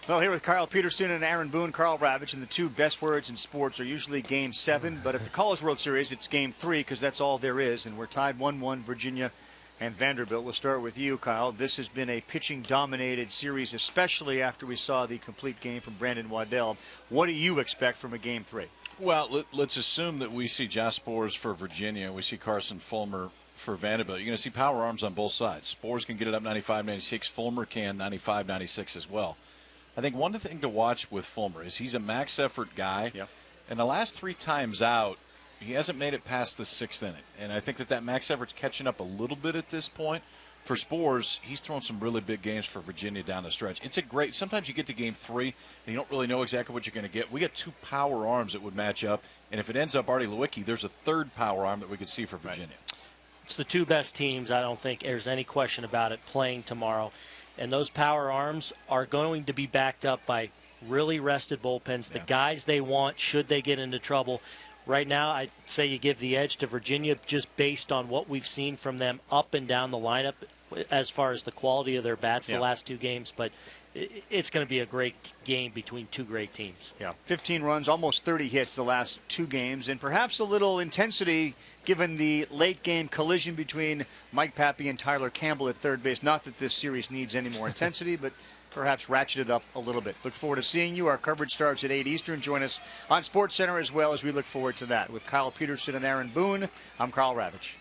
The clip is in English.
Well, here with Karl Peterson and Aaron Boone, Karl Ravech, and the two best words in sports are usually Game 7, but at the College World Series, it's Game 3 because that's all there is, and we're tied 1-1, Virginia and Vanderbilt. We'll start with you, Kyle. This has been a pitching-dominated series, especially after we saw the complete game from Brandon Waddell. What do you expect from a Game 3? Well, let's assume that we see Josh Sborz for Virginia, we see Carson Fulmer for Vanderbilt. You're going to see power arms on both sides. Sborz can get it up 95, 96. Fulmer can 95, 96 as well. I think one thing to watch with Fulmer is he's a max effort guy. Yep. And the last 3 times out, he hasn't made it past the 6th inning. And I think that max effort's catching up a little bit at this point. For Sborz, he's thrown some really big games for Virginia down the stretch. It's a great – sometimes you get to Game 3 and you don't really know exactly what you're going to get. We got 2 power arms that would match up. And if it ends up Artie Lewicki, there's a 3rd power arm that we could see for Virginia. Right. It's the 2 best teams, I don't think there's any question about it, playing tomorrow. And those power arms are going to be backed up by really rested bullpens, the guys they want should they get into trouble. Right now, I'd say you give the edge to Virginia just based on what we've seen from them up and down the lineup as far as the quality of their bats the last 2 games. But it's going to be a great game between 2 great teams. Yeah, 15 runs, almost 30 hits the last 2 games, and perhaps a little intensity given the late-game collision between Mike Pappy and Tyler Campbell at third base. Not that this series needs any more intensity, but perhaps ratchet it up a little bit. Look forward to seeing you. Our coverage starts at 8 Eastern. Join us on SportsCenter as well as we look forward to that. With Kyle Peterson and Aaron Boone, I'm Karl Ravech.